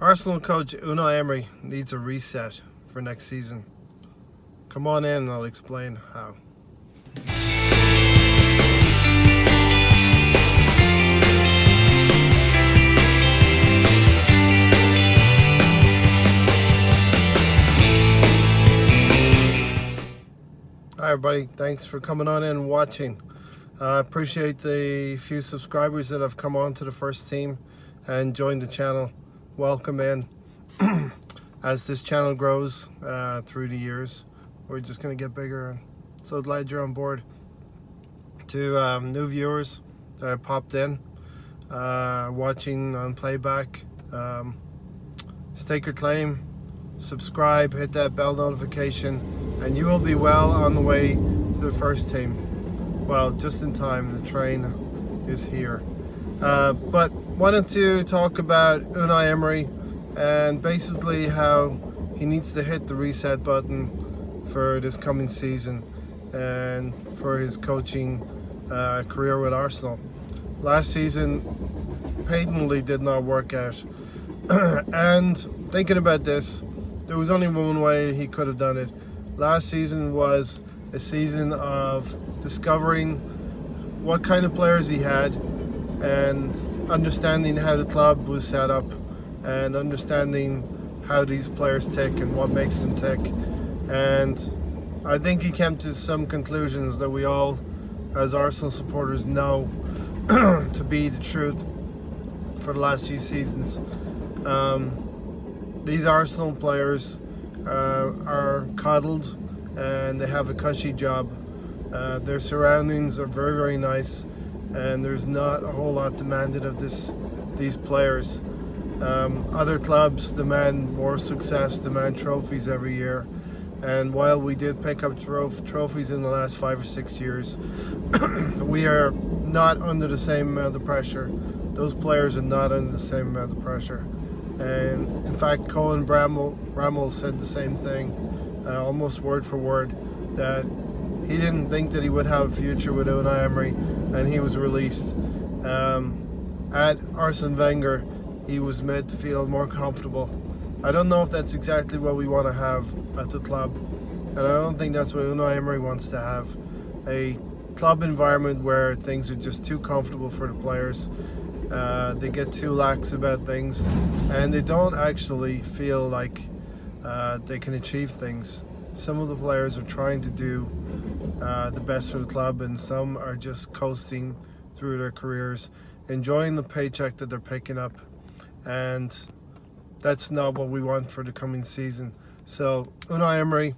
Arsenal coach Unai Emery needs a reset for next season. Come on in and I'll explain how. Hi everybody, thanks for coming on in and watching. I appreciate the few subscribers that have come on to the first team and joined the channel. Welcome in. As this channel grows through the years, we're just going to get bigger, and so glad you're on board. To new viewers that have popped in, watching on playback, stake your claim, subscribe, hit that bell notification, and you will be well on the way to the first team. Well, just in time, the train is here. But wanted to talk about Unai Emery and basically how he needs to hit the reset button for this coming season and for his coaching career with Arsenal. Last season patently did not work out. And thinking about this, there was only one way he could have done it. Last season was a season of discovering what kind of players he had and understanding how the club was set up and understanding how these players tick and what makes them tick. And I think he came to some conclusions that we all, as Arsenal supporters, know to be the truth for the last few seasons. These Arsenal players are coddled and they have a cushy job. Their surroundings are very, very nice, and there's not a whole lot demanded of these players. Other clubs demand more success, demand trophies every year, and while we did pick up trophies in the last 5 or 6 years, we are not under the same amount of pressure. Those players are not under the same amount of pressure. And in fact, Colin Bramall said the same thing, almost word for word, that he didn't think that he would have a future with Unai Emery, and he was released. At Arsene Wenger, he was made to feel more comfortable. I don't know if that's exactly what we want to have at the club, and I don't think that's what Unai Emery wants to have. A club environment where things are just too comfortable for the players. They get too lax about things, and they don't actually feel like they can achieve things. Some of the players are trying to do the best for the club, and some are just coasting through their careers, enjoying the paycheck that they're picking up, and that's not what we want for the coming season. So Unai Emery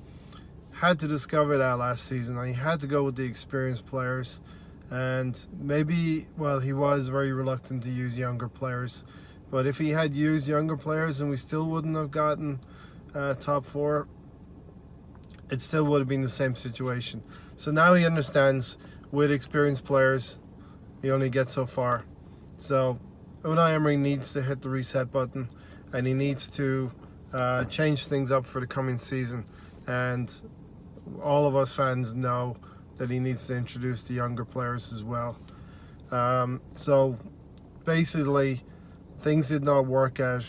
had to discover that last season, and he had to go with the experienced players. And maybe, well, he was very reluctant to use younger players, but if he had used younger players and we still wouldn't have gotten top four, it still would have been the same situation. So now he understands with experienced players, you only get so far. So Unai Emery needs to hit the reset button, and he needs to change things up for the coming season. And all of us fans know that he needs to introduce the younger players as well. So basically, things did not work out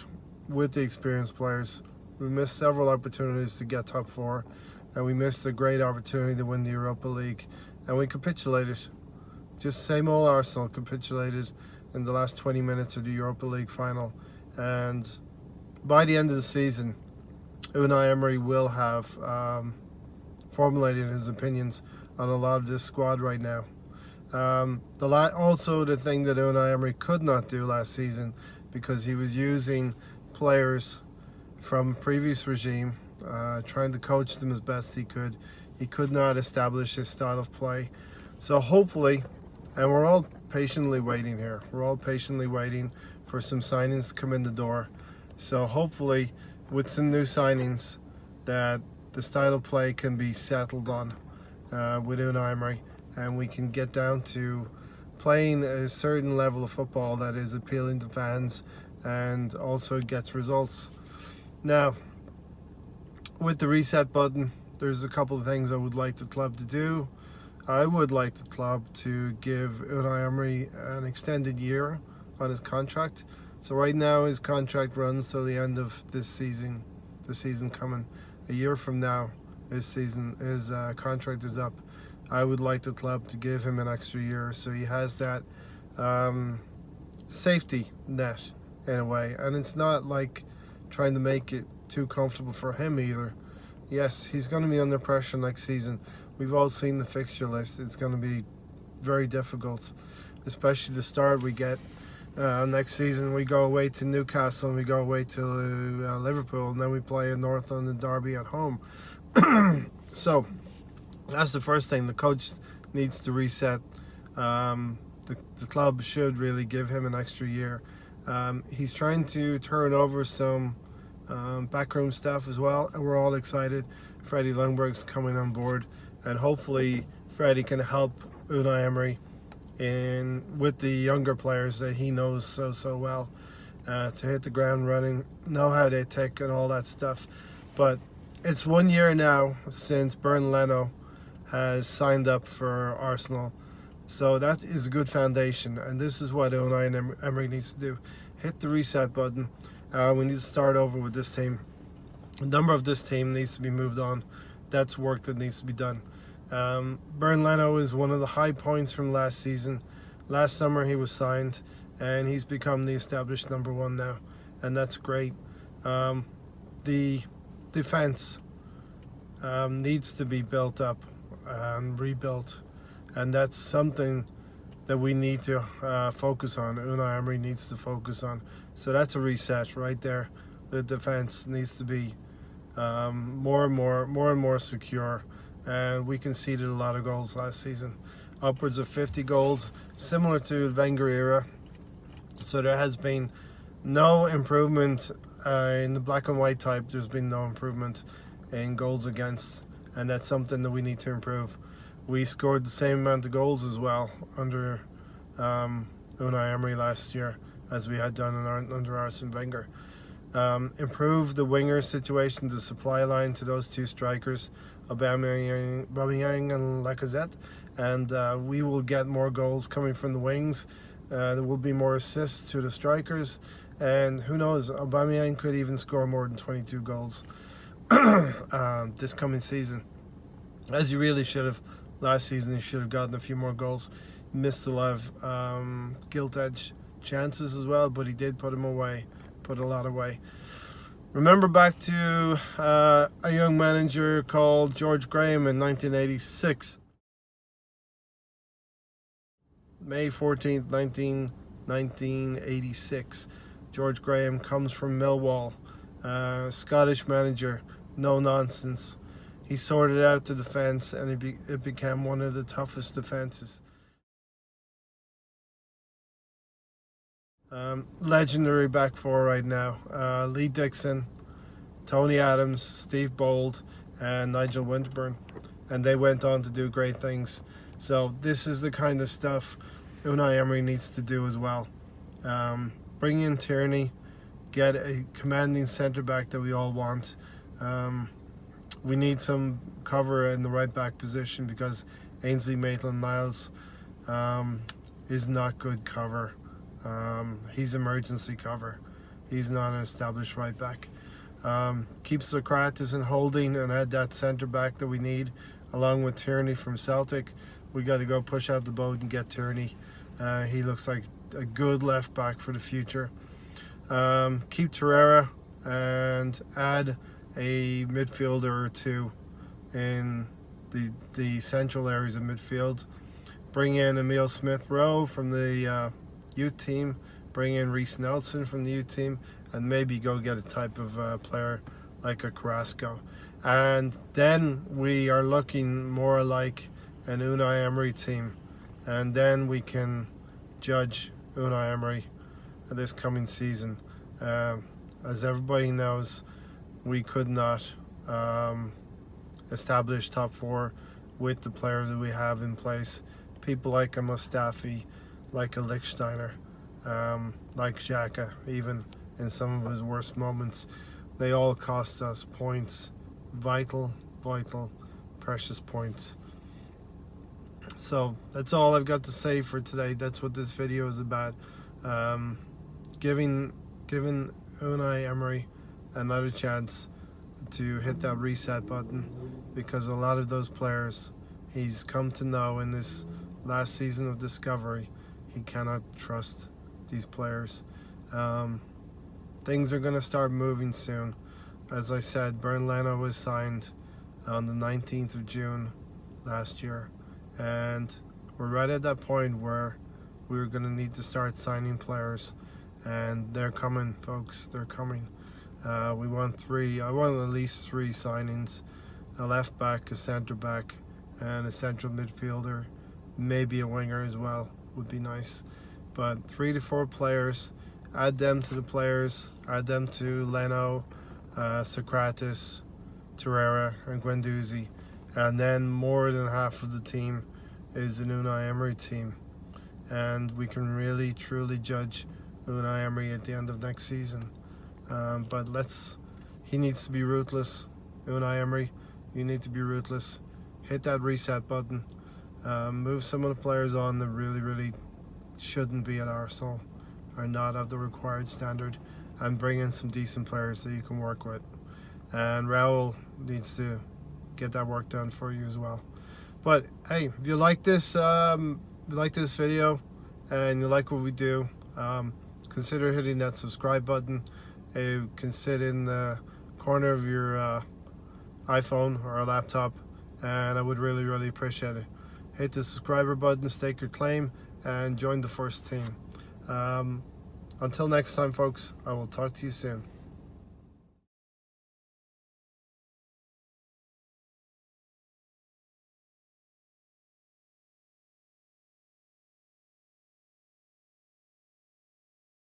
with the experienced players. We missed several opportunities to get top four, and we missed a great opportunity to win the Europa League, and we capitulated. Just same old Arsenal capitulated in the last 20 minutes of the Europa League final. And by the end of the season, Unai Emery will have formulated his opinions on a lot of this squad right now. Also, the thing that Unai Emery could not do last season, because he was using players from previous regime, trying to coach them as best he could not establish his style of play. So hopefully, and we're all patiently waiting here, we're all patiently waiting for some signings to come in the door. So hopefully, with some new signings, that the style of play can be settled on with Unai Emery, and we can get down to playing a certain level of football that is appealing to fans and also gets results. Now, with the reset button, there's a couple of things I would like the club to do. I would like the club to give Unai Emery an extended year on his contract So right now his contract runs till the end of this season. The season coming. A year from now, his contract is up. I would like the club to give him an extra year so he has that safety net in a way. And it's not like trying to make it too comfortable for him either. Yes, he's going to be under pressure next season. We've all seen the fixture list. It's going to be very difficult, especially the start we get. Next season we go away to Newcastle and we go away to Liverpool, and then we play a North London derby at home. So that's the first thing. The coach needs to reset. The club should really give him an extra year. He's trying to turn over some backroom staff as well, and we're all excited. Freddie Ljungberg's coming on board, and hopefully Freddie can help Unai Emery with the younger players that he knows so well, to hit the ground running, know how they tick and all that stuff. But it's 1 year now since Bernd Leno has signed up for Arsenal, so that is a good foundation, and this is what Unai Emery needs to do. Hit the reset button. We need to start over with this team. A number of this team needs to be moved on. That's work that needs to be done. Bernd Leno is one of the high points from last season. Last summer he was signed, and he's become the established number one now, and that's great. The defense needs to be built up and rebuilt, and that's something that we need to focus on. Unai Emery needs to focus on. So that's a reset right there. The defense needs to be more and more secure. And we conceded a lot of goals last season, upwards of 50 goals, similar to the Wenger era. So there has been no improvement in the black and white type. There's been no improvement in goals against, and that's something that we need to improve. We scored the same amount of goals as well under Unai Emery last year as we had done under Arsene Wenger. Improve the winger situation, the supply line to those two strikers, Aubameyang and Lacazette, and we will get more goals coming from the wings. There will be more assists to the strikers, and who knows, Aubameyang could even score more than 22 goals this coming season, as he really should have. Last season he should have gotten a few more goals. Missed a lot of gilt-edged chances as well, but he did put a lot away. Remember back to a young manager called George Graham in 1986. May 14th, 1986. George Graham comes from Millwall. Scottish manager, no nonsense. He sorted out the defence, and it became one of the toughest defences. Legendary back four right now. Lee Dixon, Tony Adams, Steve Bold, and Nigel Winterburn. And they went on to do great things. So this is the kind of stuff Unai Emery needs to do as well. Bring in Tierney, get a commanding centre-back that we all want. We need some cover in the right-back position because Ainsley Maitland-Niles is not good cover. He's emergency cover. He's not an established right back. Keep Socrates in holding and add that centre back that we need, along with Tierney from Celtic. We got to go push out the boat and get Tierney. He looks like a good left back for the future. Keep Torreira and add a midfielder or two in the central areas of midfield. Bring in Emile Smith-Rowe from the youth team, bring in Reece Nelson from the youth team, and maybe go get a type of player like a Carrasco. And then we are looking more like an Unai Emery team, and then we can judge Unai Emery this coming season. As everybody knows, we could not establish top four with the players that we have in place. People like a Mustafi, like a Lichtsteiner, like Xhaka, even in some of his worst moments. They all cost us points, vital, precious points. So that's all I've got to say for today. That's what this video is about. giving Unai Emery another chance to hit that reset button, because a lot of those players he's come to know in this last season of discovery, he cannot trust these players. Things are going to start moving soon. As I said, Bernd Leno was signed on the 19th of June last year, and we're right at that point where we're going to need to start signing players, and they're coming, folks. They're coming. We want three. I want at least three signings: a left back, a centre back, and a central midfielder. Maybe a winger as well would be nice. But 3 to 4 players. Add them to the players. Add them to Leno, Socrates, Torreira, and Guendouzi, and then more than half of the team is an Unai Emery team, and we can really truly judge Unai Emery at the end of next season. But he needs to be ruthless. Unai Emery, you need to be ruthless. Hit that reset button. Move some of the players on that really shouldn't be at Arsenal, are not of the required standard, and bring in some decent players that you can work with. And Raul needs to get that work done for you as well. But hey, if you like this video and you like what we do, consider hitting that subscribe button. It can sit in the corner of your iPhone or a laptop, and I would really appreciate it. Hit the subscriber button, stake your claim, and join the first team. Until next time, folks, I will talk to you soon.